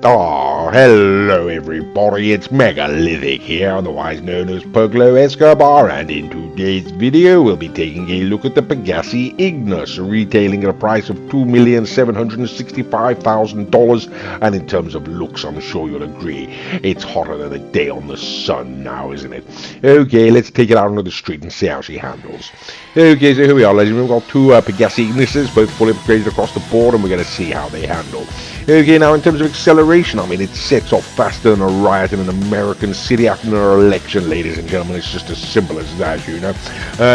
Oh, hello everybody, it's Megalithic here, otherwise known as Puglo Escobar, and in today's video we'll be taking a look at the Pegassi Ignus, retailing at a price of $2,765,000, and in terms of looks, I'm sure you'll agree, it's hotter than a day on the sun now, isn't it? Okay, let's take it out onto the street and see how she handles. Okay, so here we are, ladies and gentlemen, we've got two Pegassi Ignuses, both fully upgraded across the board, and we're going to see how they handle. Okay, now in terms of acceleration, I mean, it sets off faster than a riot in an American city after an election, ladies and gentlemen. It's just as simple as that, you know.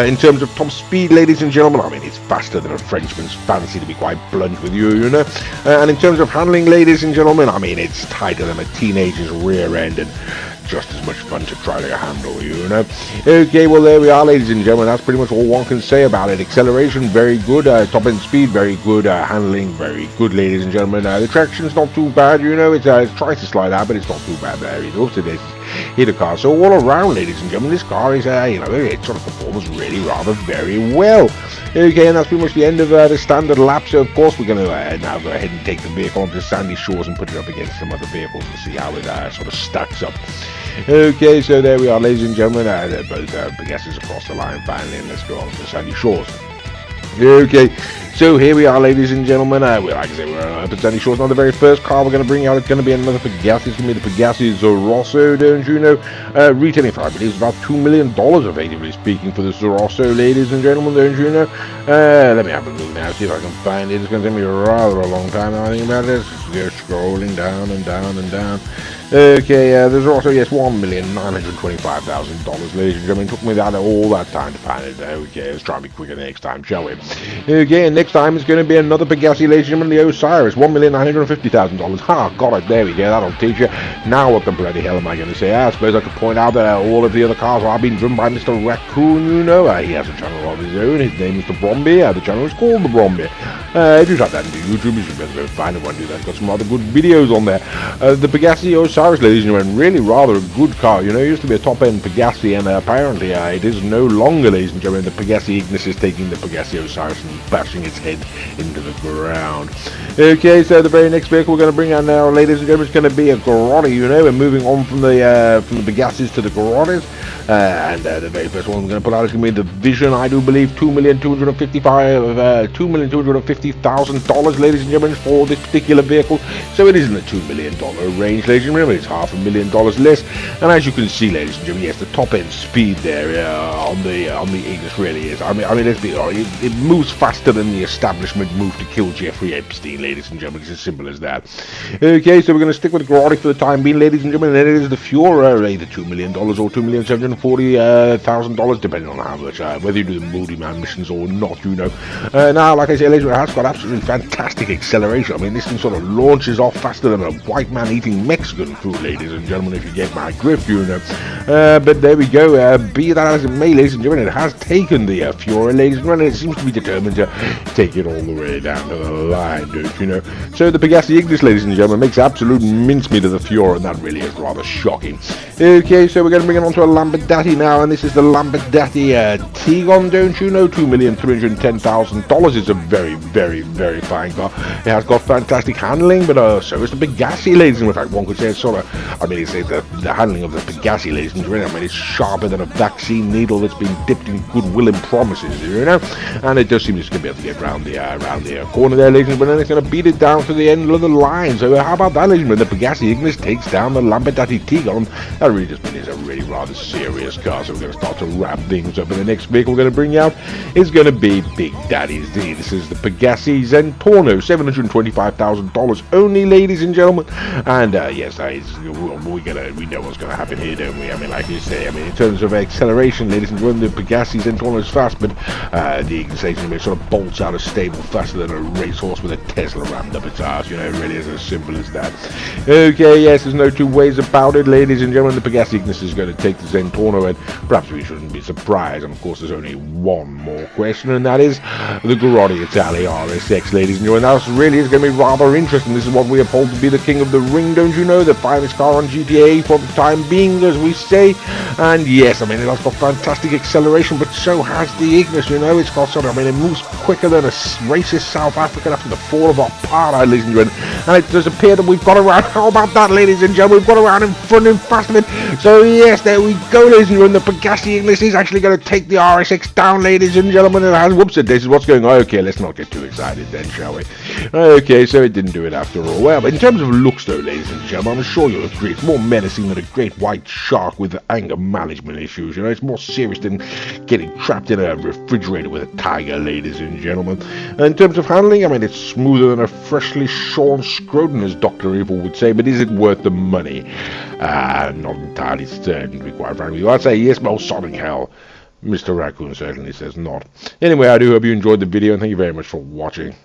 In terms of top speed, ladies and gentlemen, I mean, it's faster than a Frenchman's fancy, to be quite blunt with you, you know. And in terms of handling, ladies and gentlemen, I mean, it's tighter than a teenager's rear end, and just as much fun to try to handle, you know. Okay, well, there we are, ladies and gentlemen. That's pretty much all one can say about it. Acceleration, very good. Top end speed, very good. Handling, very good, ladies and gentlemen. The traction's not too bad, you know. It tries to slide out, but it's not too bad there either. So this hit a car. So all around, ladies and gentlemen, this car is, you know, it sort of performs really rather very well. Okay, and that's pretty much the end of the standard lap. So of course we're going to now go ahead and take the vehicle onto the sandy shores and put it up against some other vehicles to see how it sort of stacks up. Okay, so there we are, ladies and gentlemen. They're both Pegassis across the line finally, and let's go on to the sandy shores. Okay, so here we are, ladies and gentlemen. Like I say, we're up at sandy shores. Now the very first car we're going to bring out, it's going to be another Pegassi. It's going to be the Pegassi Rosso, don't you know? Retailing for, I believe, it's about $2 million, effectively speaking, for this Rosso, ladies and gentlemen, don't you know? Let me have a look now, see if I can find it. It's going to take me rather a long time now I think about this. Just scrolling down and down and down. Okay, there's also, yes, $1,925,000, ladies and gentlemen. It took me all that time to find it. Okay, let's try and be quicker next time, shall we? Okay, and next time it's going to be another Pegassi, ladies and gentlemen, the Osiris, $1,950,000. Ha, got it, there we go, that'll teach you. Now what the bloody hell am I going to say? I suppose I could point out that all of the other cars are being driven by Mr. Raccoon, you know. He has a channel of his own, his name is the Bromby, the channel is called the Bromby. If you type that into YouTube, you should better go find one, do that. Got some other good videos on there. The Pegassi Osiris, ladies and gentlemen, really rather a good car. You know, it used to be a top-end Pegassi, and apparently it is no longer, ladies and gentlemen. The Pegassi Ignus is taking the Pegassi Osiris and bashing its head into the ground. Okay, so the very next vehicle we're going to bring out now, ladies and gentlemen, is going to be a Grotti. You know, we're moving on from the Pegassis to the Grottis, and the very first one we're going to put out is going to be the Vision. I do believe $2,250,000, ladies and gentlemen, for this particular vehicle. So it is in the $2 million range, ladies and gentlemen. It's $500,000 less, and as you can see, ladies and gentlemen, yes, the top end speed there on the Ignus really is. I mean, let's be honest, it moves faster than the establishment moved to kill Jeffrey Epstein, ladies and gentlemen. It's as simple as that. Okay, so we're going to stick with the Grotti for the time being, ladies and gentlemen. And it is the Fiora, either $2 million or $2,740,000, depending on how much, whether you do the Multi-Man missions or not, you know. Now, like I say, ladies and gentlemen, it has got absolutely fantastic acceleration. I mean, this thing sort of launches off faster than a white man eating Mexican food, ladies and gentlemen, if you get my drift, you know. But there we go. Be that as it may, ladies and gentlemen, it has taken the Fiora, ladies and gentlemen. It seems to be determined to take it all the way down to the line, don't you know. So the Pegassi Ignus, ladies and gentlemen, makes absolute mincemeat of the Fiora, and that really is rather shocking. Okay, so we're going to bring it on to a Lamborghini now, and this is the Lamborghini Tigon, don't you know. $2,310,000. It's a very, very, very fine car. It has got fantastic handling, but so is the Pegassi, ladies and gentlemen. In fact, one could say it's sort of, I mean, it's the handling of the Pegassi, ladies and gentlemen. I mean, it's sharper than a vaccine needle that's been dipped in goodwill and promises, you know. And it does seem it's going to be able to get around the corner there, ladies and gentlemen, and it's going to beat it down to the end of the line. So how about that, ladies and gentlemen? The Pegassi Ignus takes down the Lamborghini Tigon. That really just means it's a really rather serious car. So we're going to start to wrap things up. And the next vehicle we're going to bring out is going to be Big Daddy's D. This is the Pegassi Zentorno, $725,000 only, ladies and gentlemen. And yes, we know what's going to happen here, don't we? I mean, like you say, I mean, in terms of acceleration, ladies and gentlemen, the Pegassi Zentorno is fast, but the Ignus sort of bolts out of stable faster than a racehorse with a Tesla rammed up its ass. You know, it really is as simple as that. Okay, yes, there's no two ways about it, ladies and gentlemen. The Pegassi Ignus is going to take the Zentorno, and perhaps we shouldn't be surprised. And of course, there's only one more question, and that is the Grotti Italia RSX, ladies and gentlemen. That really is going to be rather interesting. This is what we uphold to be the king of the ring, don't you know? The finest car on GTA for the time being, as we say. And yes, I mean, it has got fantastic acceleration, but so has the Ignus, you know. It's got sort of, I mean, it moves quicker than a racist South African after the fall of apartheid, ladies and gentlemen. And it does appear that we've got around, how about that, ladies and gentlemen, we've got around in front and fast of it. So yes, there we go, ladies and gentlemen, the Pegassi Ignus is actually going to take the RSX down, ladies and gentlemen. It has, whoops, this is what's going on. Okay, let's not get too excited then, shall we? Okay, so it didn't do it after all. Well, in terms of looks though, ladies and gentlemen, I'm sure you'll agree, it's more menacing than a great white shark with anger management issues, you know. It's more serious than getting trapped in a refrigerator with a tiger, ladies and gentlemen. And in terms of handling, I mean, it's smoother than a freshly shorn scrotum, as Dr. Evil would say, but is it worth the money? Not entirely certain, to be quite frank with you. I'd say yes, but oh, sonic hell. Mr. Raccoon certainly says not. Anyway, I do hope you enjoyed the video, and thank you very much for watching.